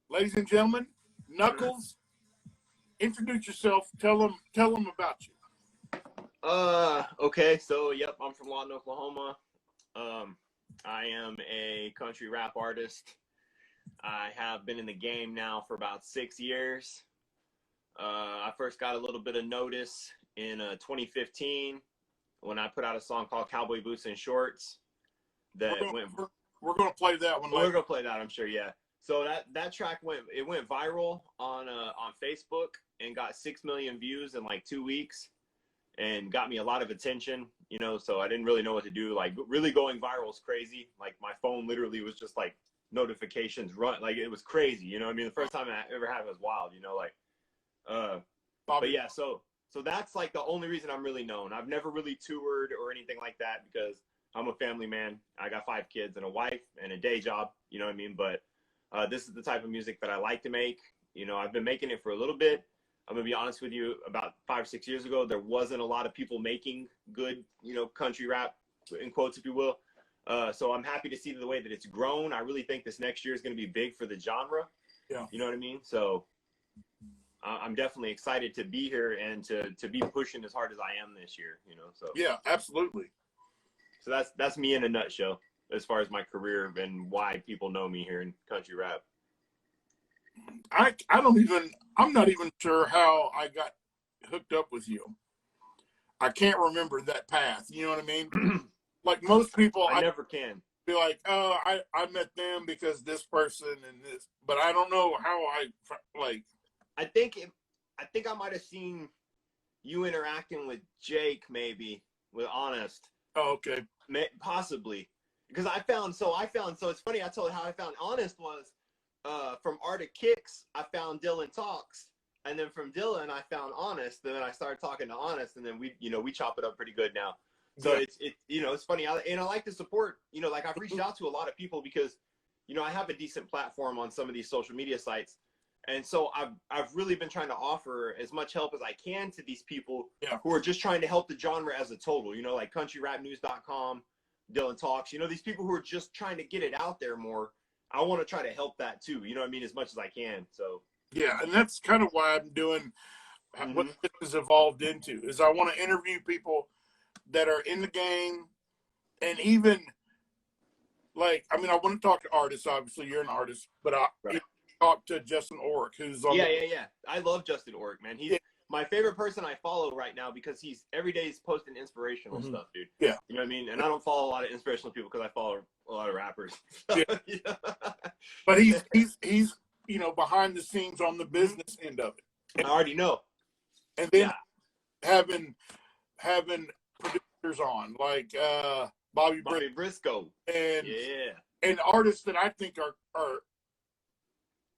Ladies and gentlemen, Knuckles, introduce yourself. Tell them about you. Okay, so yep, I'm from Lawton, Oklahoma. I am a country rap artist. I have been in the game now for about 6 years. I first got a little bit of notice in 2015 when I put out a song called Cowboy Boots and Shorts. We're going to play that one later. We're going to play that, I'm sure, yeah. So that track went viral on Facebook and got 6 million views in like 2 weeks and got me a lot of attention, so I didn't really know what to do. Like, really going viral is crazy. Like, my phone literally was just like notifications run, like it was crazy, the first time I ever had it was wild, but yeah, so that's like the only reason I'm really known. I've never really toured or anything like that because I'm a family man. I got 5 kids and a wife and a day job, but this is the type of music that I like to make. I've been making it for a little bit. I'm gonna be honest with you, about 5 or 6 years ago, there wasn't a lot of people making good, country rap, in quotes, if you will. So I'm happy to see the way that it's grown. I really think this next year is going to be big for the genre. Yeah. You know what I mean? So I'm definitely excited to be here and to be pushing as hard as I am this year, so. Yeah, absolutely. So that's me in a nutshell as far as my career and why people know me here in country rap. I'm not even sure how I got hooked up with you. I can't remember that path. You know what I mean? Like most people, I never can be like, oh, I met them because this person and this, but I don't know how I think I might have seen you interacting with Jake, maybe with Honest. Oh, okay. Possibly. Because I found, so it's funny, I told you how I found Honest was, from Arctic Kicks, I found Dylan Talks, and then from Dylan, I found Honest, and then I started talking to Honest, and then we chop it up pretty good now. So yeah. It's funny, and I like to support, like I've reached out to a lot of people because, I have a decent platform on some of these social media sites, and so I've really been trying to offer as much help as I can to these people who are just trying to help the genre as a total, like countryrapnews.com, Dylan Talks, these people who are just trying to get it out there more. I want to try to help that too, as much as I can. So yeah, and that's kind of why I'm doing what this has evolved into, is I want to interview people that are in the game, and even I want to talk to artists. Obviously, you're an artist, but I talk to Justin Orrick, who's on. Yeah. I love Justin Orrick, man. He's my favorite person I follow right now because every day he's posting inspirational stuff, dude. Yeah, you know what I mean. And I don't follow a lot of inspirational people because I follow a lot of rappers. Yeah. But he's behind the scenes on the business end of it. I already know. And then having producers on like Bobby Briscoe and artists that I think are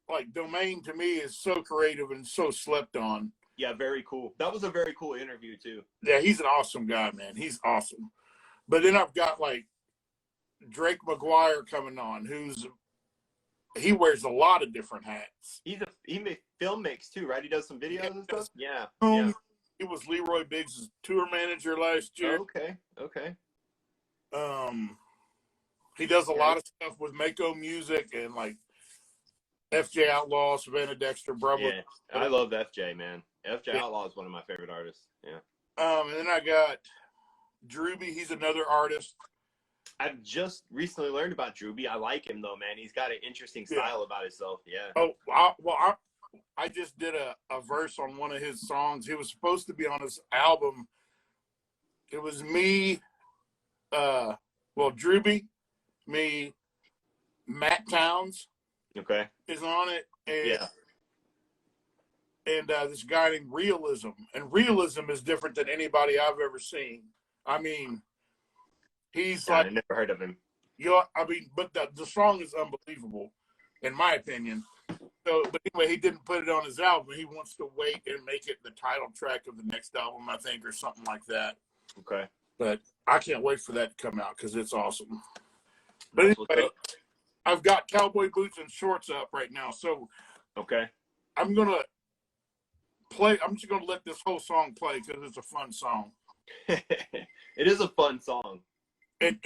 like Domain to me is so creative and so slept on. Yeah, very cool. That was a very cool interview too. Yeah, he's an awesome guy, man. He's awesome. But then I've got like Drake McGuire coming on, he wears a lot of different hats. He film makes too, right? He does some videos and stuff. Yeah. He was Leroy Biggs' tour manager last year. Okay. He does a lot of stuff with Mako Music and like FJ Outlaw, Savannah Dexter, Bravo. Yeah, I love FJ, man. FJ Outlaw is one of my favorite artists. Yeah. And then I got Drewby. He's another artist. I've just recently learned about Drewby. I like him though, man. He's got an interesting style about himself. Yeah. Oh, I just did a verse on one of his songs. He was supposed to be on his album. It was me, Drewby, me, Matt Towns. Okay. Is on it. And this guy named Realism. And Realism is different than anybody I've ever seen. I mean, he's I never heard of him. But the song is unbelievable, in my opinion. So, but anyway, he didn't put it on his album. He wants to wait and make it the title track of the next album, I think, or something like that. Okay. But I can't wait for that to come out because it's awesome. But anyway, I've got Cowboy Boots and Shorts up right now. So okay, I'm just gonna let this whole song play because it's a fun song. It is a fun song. And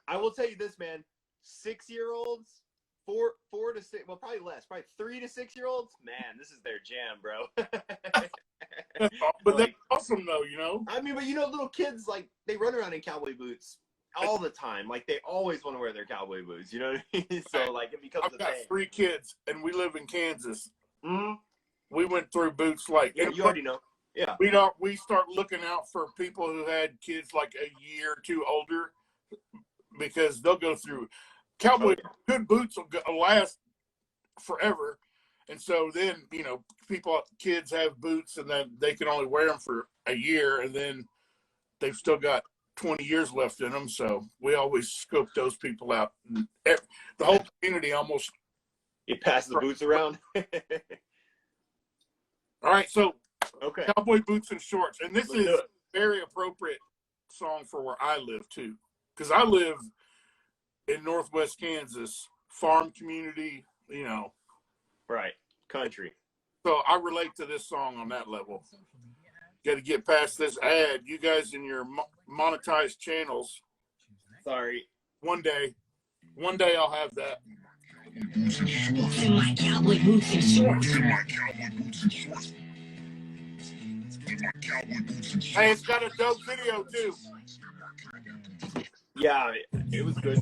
I will tell you this, man. 6-year-olds, 4 to 6, well, probably less, probably 3 to 6 year olds. Man, this is their jam, bro. But that's awesome, though. You know. I mean, but you know, little kids like they run around in cowboy boots all the time. Like they always want to wear their cowboy boots. You know what I mean? So like it becomes. I've got 3 kids, and we live in Kansas. Mm-hmm. We went through boots like. Yeah, you already know. Yeah. We start looking out for people who had kids like a year or 2 older, because they'll go through cowboy good boots will last forever. And so then, you know, kids have boots and then they can only wear them for a year, and then they've still got 20 years left in them. So we always scope those people out. The whole community almost. You pass the boots around. All right. So, okay. Cowboy boots and shorts. And this is a very appropriate song for where I live too. Because I live in Northwest Kansas, farm community, you know. Right. Country. So I relate to this song on that level. Got to get past this ad. You guys in your monetized channels. Sorry. One day I'll have that. In my cowboy boots and shorts. Hey, it's got a dope video too. Yeah, it was good.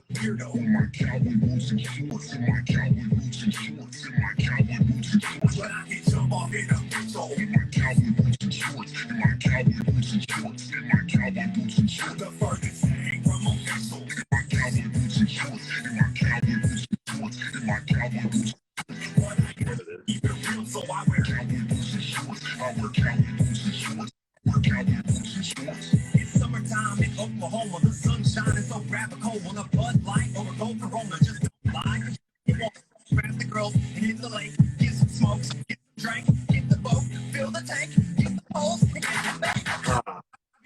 It's summertime in Oklahoma. The sun shining so graphical on a Bud Light or a Gold Corona. Just don't lie. You want to grab the girls and hit the lake, get some smokes, get some drink, get the boat, fill the tank, get the poles, and get the bank.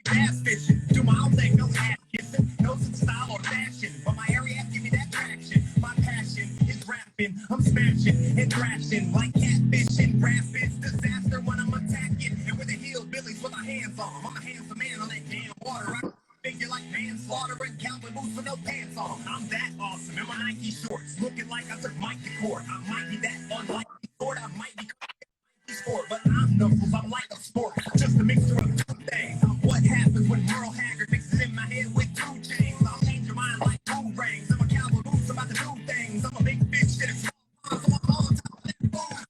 Gas fishing, do my own thing, no ass kissing, no some style or fashion, but my area give me that traction. My passion is rapping, I'm smashing and thrashing like catfishing, rapids, disaster when I'm attacking, and with the hillbillies with my hands on 'em. I'm a handsome man on that damn water. I figure like manslaughter and cowboy boots with no pants on. I'm that awesome in my Nike shorts, looking like I took Mike to court. I might be that unlikely sport, I might be sport, but I'm knuckles, I'm like a sport, just a mixture of 2 things. What happens when Merle Haggard mixes in my head with 2 chains? I'll change your mind like boomerangs. I'm a cowboy boots, I'm about to do things. I'm a big bitch that is small, so I'm on top of that boom.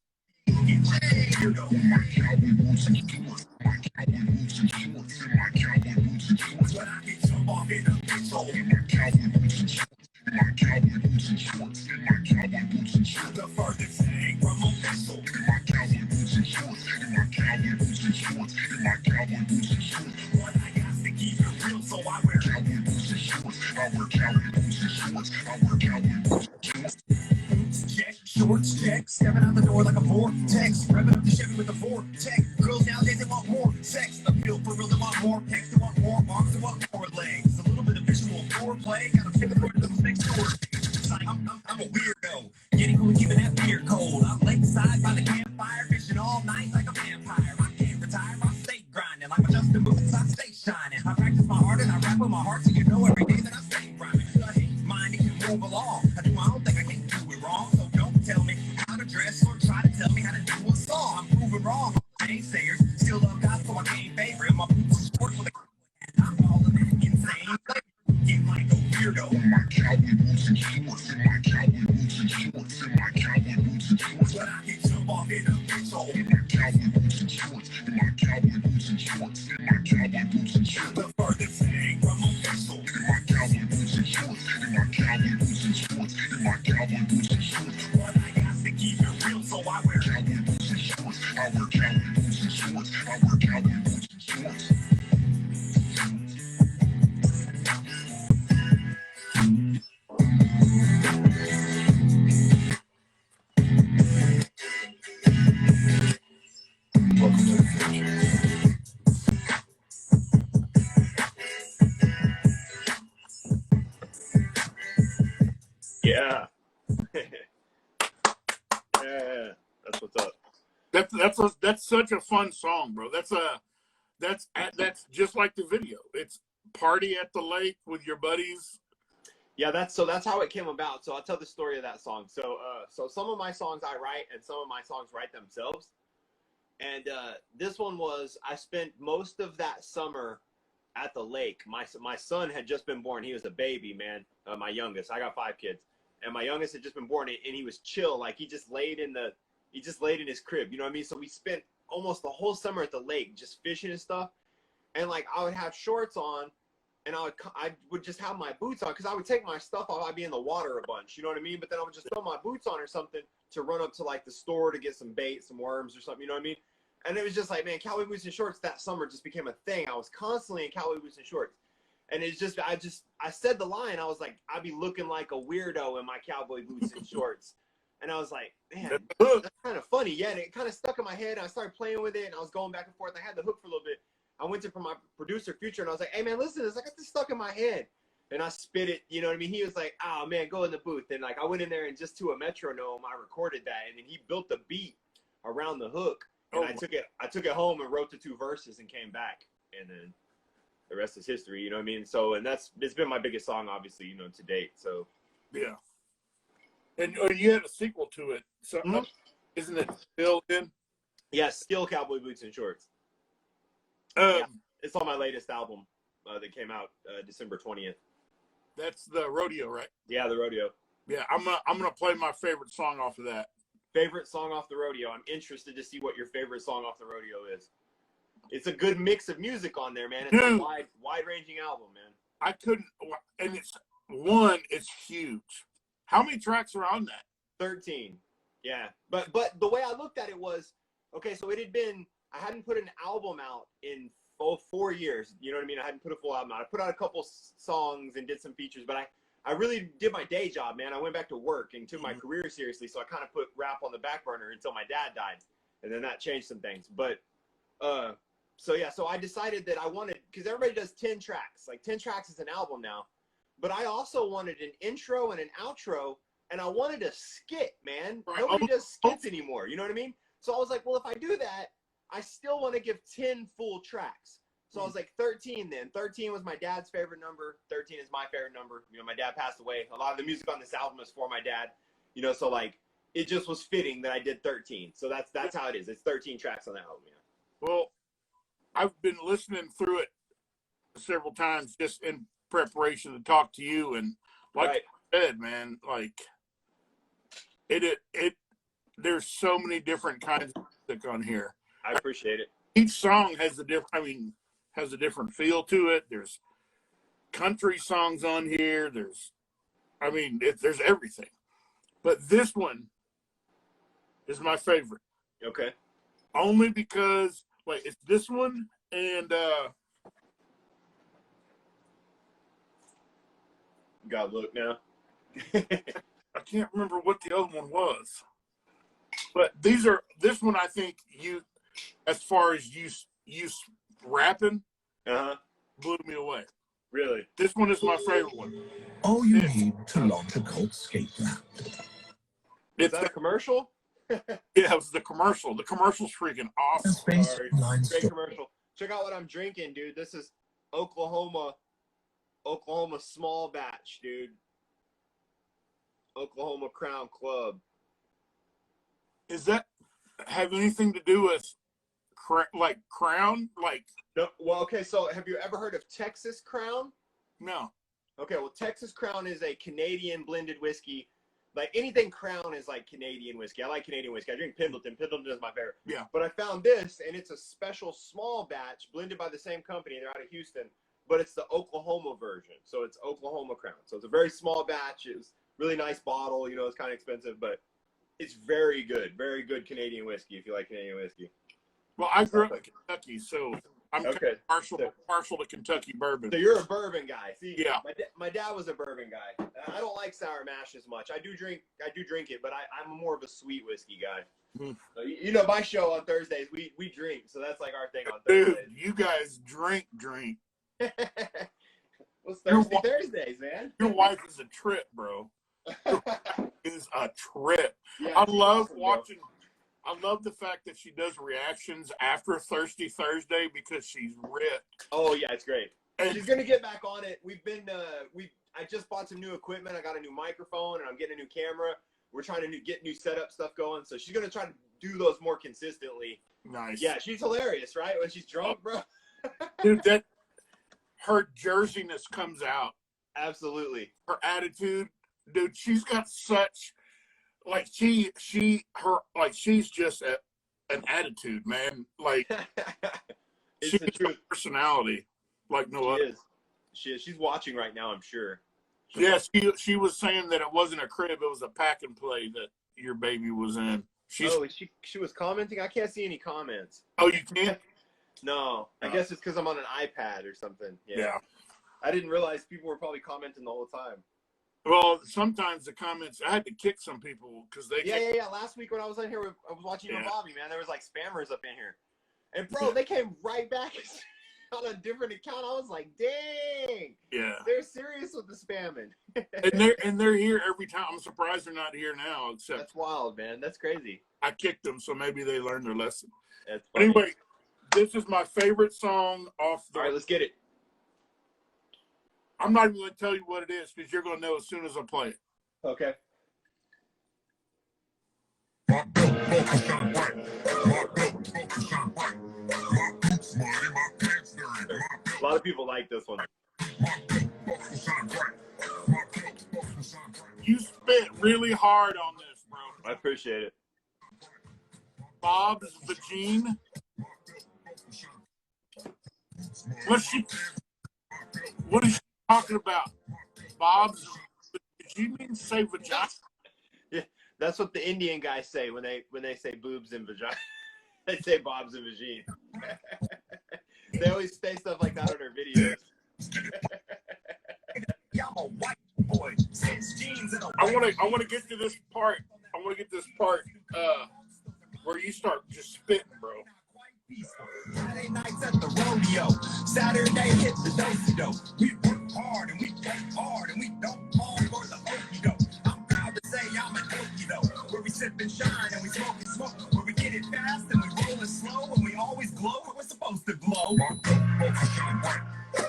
Get changed. My cowboy boots and shorts, my cowboy boots and shorts, my cowboy boots and shorts. But I can jump off in a bitch hole. My cowboy boots and shorts, my cowboy boots and shorts, my cowboy boots and shorts. The furthest thing from official. My cowboy boots and shorts, my cowboy boots and shorts, my cowboy boots and shorts. What I got to keep it real, so I wear cowboy boots and shorts. I wear cowboy boots and shorts. I wear cowboy boots and shorts. Boots check, shorts check, stepping out the door like a vortex, revving up the Chevy with a vortex. Girls nowadays they want more sex, the pill for real they want more pecs, they want more arms, they want more legs. A little bit of visual foreplay, got them taking the rhythms next door. Like I'm a weirdo, getting cool and keeping that beer cold. I'm lakeside by the campfire, fishing all night like a vampire. I can't retire, I stay grinding like my Justin Boots, I stay shining. I practice my art and I rap with my heart, so you know every day that I stay rhyming. I hate mine, it can move along. I do my own thing, I can't do it wrong. So don't tell me how to dress or try to tell me how to do a song. I'm proving wrong. Naysayers still love God, so I can't favor him. My boots are short with a I'm calling that insane. Get like a weirdo. My cowboy boots and shorts, my cowboy boots and shorts, my cowboy boots and shorts. But I can jump off in a bitch hole. My cowboy boots and shorts, my cowboy boots and shorts, my cowboy boots and shorts. The furthest thing from official. My cowboy boots and shorts, my cowboy boots and shorts, my cowboy boots and shorts. What I got to keep it real, so I wear cowboy boots and shorts. I wear cowboy boots and shorts. I wear cowboy boots and shorts. Welcome to the future. Yeah. Yeah. That's what's up. That's such a fun song, bro. That's just like the video. It's party at the lake with your buddies. Yeah, that's how it came about. So I'll tell the story of that song. So some of my songs I write, and some of my songs write themselves. And this one was, I spent most of that summer at the lake. My son had just been born. He was a baby, man. My youngest. I got 5 kids, and my youngest had just been born, and he was chill. Like he just laid in his crib. You know what I mean? So we spent almost the whole summer at the lake, just fishing and stuff. And like I would have shorts on, and I would just have my boots on, because I would take my stuff off. I'd be in the water a bunch. You know what I mean? But then I would just throw my boots on or something to run up to like the store to get some bait, some worms or something. You know what I mean? And it was just like, man, cowboy boots and shorts that summer just became a thing. I was constantly in cowboy boots and shorts. And it's just, I said the line, I was like, I'd be looking like a weirdo in my cowboy boots and shorts. And I was like, man, that's kind of funny. Yeah, and it kind of stuck in my head. And I started playing with it, and I was going back and forth. I had the hook for a little bit. I went to for my producer, Future, and I was like, hey, man, listen to this. I got this stuck in my head. And I spit it, you know what I mean? He was like, oh, man, go in the booth. And like I went in there, and just to a metronome, I recorded that. And then he built the beat around the hook. And I took it home and wrote the 2 verses and came back, and then the rest is history. You know what I mean? So, and it's been my biggest song, obviously, you know, to date. So, yeah. And you had a sequel to it, so isn't it still in? Yeah, still Cowboy Boots and Shorts. Yeah, it's on my latest album that came out December 20th. That's the Rodeo, right? Yeah, the Rodeo. Yeah, I'm gonna play my favorite song off of that. Favorite song off the Rodeo. I'm interested to see what your favorite song off the Rodeo is. It's a good mix of music on there, man. It's a wide-ranging album, man. I couldn't, and it's huge. How many tracks are on that? 13. Yeah, but the way I looked at it was, okay, so I hadn't put an album out in 4 years. You know what I mean? I hadn't put a full album out. I put out a couple songs and did some features, but I really did my day job, man. I went back to work and took my career seriously, so I kind of put rap on the back burner until my dad died, and then that changed some things. But so I decided that I wanted, because everybody does 10 tracks. Like 10 tracks is an album now, but I also wanted an intro and an outro, and I wanted a skit, man. Right. Nobody does skits anymore. You know what I mean? So I was like, well, if I do that, I still want to give 10 full tracks. So I was like 13 then. 13 was my dad's favorite number. 13 is my favorite number. You know, my dad passed away. A lot of the music on this album is for my dad. You know, so like it just was fitting that I did 13. So that's how it is. It's 13 tracks on the album, yeah. Well, I've been listening through it several times just in preparation to talk to you, and like I said, man, like it there's so many different kinds of music on here. I appreciate it. Each song has a different feel to it. There's country songs on here. There's everything. But this one is my favorite. Okay. Only because, it's this one and you gotta look now. I can't remember what the other one was. But this one I think as far as you rapping, blew me away. Really? This one is my favorite one. All you need to launch a Colt skate ramp. Is that a commercial? Yeah, it was the commercial. The commercial's freaking awesome. Great commercial. Check out what I'm drinking, dude. This is Oklahoma small batch, dude. Oklahoma Crown Club. Does that have anything to do with Crown? No, well, okay, so have you ever heard of Texas Crown? No. Okay, well, Texas Crown is a Canadian blended whiskey. Like anything Crown is like Canadian whiskey. I like Canadian whiskey. I drink Pendleton. Pendleton is my favorite. Yeah. But I found this, and it's a special small batch blended by the same company. They're out of Houston, but it's the Oklahoma version. So it's Oklahoma Crown. So it's a very small batch. It's really nice bottle. You know, it's kind of expensive, but it's very good. Very good Canadian whiskey if you like Canadian whiskey. Well, I grew up in Kentucky, so I'm okay. partial to Kentucky bourbon. So you're a bourbon guy. See, yeah. My dad was a bourbon guy. I don't like sour mash as much. I do drink it, but I'm more of a sweet whiskey guy. Mm-hmm. So, you know, my show on Thursdays, we drink, so that's like our thing on Thursdays. Dude, you guys drink. Well, it's Thursdays, man. Your wife is a trip, bro. Is a trip. Yeah, I love awesome, watching. Bro. I love the fact that she does reactions after Thirsty Thursday because she's ripped. Oh yeah, it's great. And she's gonna get back on it. I just bought some new equipment. I got a new microphone and I'm getting a new camera. We're trying to get new setup stuff going. So she's going to try to do those more consistently. Nice. Yeah, she's hilarious, right? When she's drunk, bro. Dude, her jerseyness comes out. Absolutely. Her attitude, dude, she's got such, like, she's just an attitude, man. Like, It's she's the truth. a personality like no other. She is. She's watching right now, I'm sure. Yes, she was saying that it wasn't a crib, it was a pack and play that your baby was in. She was commenting? I can't see any comments. Oh, you can't? No. I guess it's because I'm on an iPad or something. Yeah. I didn't realize people were probably commenting the whole time. Well, sometimes the comments, I had to kick some people because they Yeah. Last week when I was in here, I was watching you and Bobby, man. There was like spammers up in here. And bro, they came right back on a different account. I was like, dang. Yeah. They're serious with the spamming. and they're here every time. I'm surprised they're not here now, except That's wild, man. That's crazy. I kicked them, so maybe they learned their lesson. That's funny. Anyway, this is my favorite song off the. All right, let's get it. I'm not even going to tell you what it is because you're going to know as soon as I play it. Okay. A lot of people like this one. You spit really hard on this, bro. I appreciate it. Bob's vagine. What is she talking about? Bob's. Did you mean say vagina? Yeah, that's what the Indian guys say when they say boobs and vagina. They say Bob's and vagine. They always say stuff like that on their videos. I want to get to this part. I want to get this part where you start just spitting, bro. Friday nights at the rodeo. Saturday hit the do-si-do. We work hard and we play hard and we don't fall for the okey doke. I'm proud to say I'm an okey doke. Where we sip and shine and we smoke and smoke. Where we get it fast and we roll it slow and we always glow where we're supposed to glow. My boots shine bright.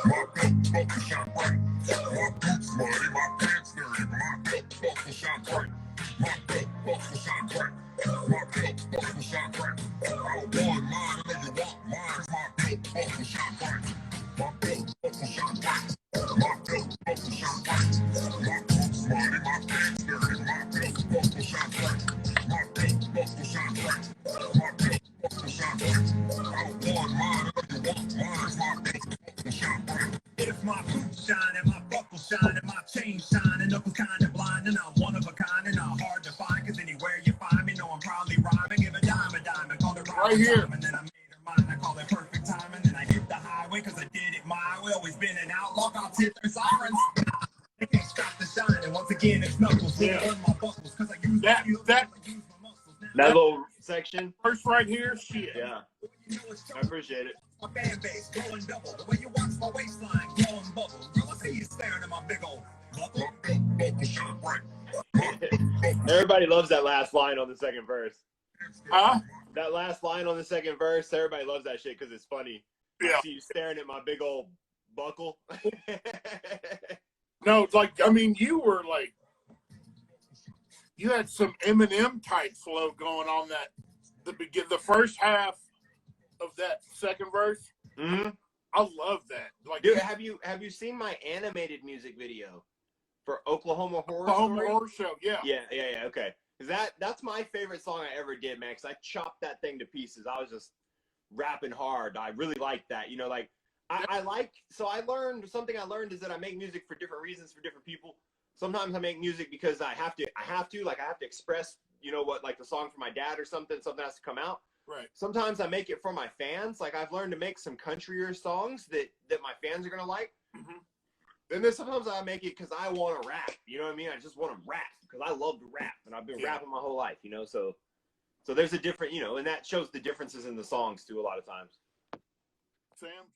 My boots shine bright. My boots muddy, my pants dirty. My boots shine bright. My boots shine bright. My boots shine bright. I don't want mine, I know you want mine. My boots shine bright. My boots shine bright. My boots shine bright. My boots muddy, my pants dirty. My boots shine bright. My boots shine bright. My boots shine bright. I don't want mine, I know you want mine. My boots shine bright. If my boots shine and my buckles shine and my chain shine and knuckles kind of blind and I'm one of a kind and I'm hard to find because anywhere you find me, know I'm proudly rhyming. Give a dime, call it right here. And then I made her mine, I call it perfect time. And then I hit the highway because I did it my way. Always been an outlaw, I'll tip their sirens. They can't stop the shine. And once again, it's knuckles. Yeah. My buckles because I use That That little section. first right here, shit. Yeah. I appreciate it. My fan base going double. The way you watch my waistline glowing bubble. Girl, I see you staring at my big old buckle. Shine bright. Everybody loves that last line on the second verse. Huh? That last line on the second verse, everybody loves that shit because it's funny. Yeah. I see you staring at my big old buckle. No, like, I mean, you were like, you had some Eminem type flow going on the first half of that second verse. Mm-hmm. I love that. Like, Dude, have you seen my animated music video for Oklahoma Horror Home Story? Horror Show, yeah. Yeah, okay. Because that's my favorite song I ever did, man, because I chopped that thing to pieces. I was just rapping hard. I really liked that. You know, like, I learned is that I make music for different reasons for different people. Sometimes I make music because I have to express, you know, what, like the song for my dad or something has to come out. Right. Sometimes I make it for my fans. Like, I've learned to make some countryer songs that my fans are going to like. Mm-hmm. And then sometimes I make it because I want to rap. You know what I mean? I just want to rap because I love to rap. And I've been rapping my whole life, you know? So there's a different, you know, and that shows the differences in the songs too a lot of times. Sam?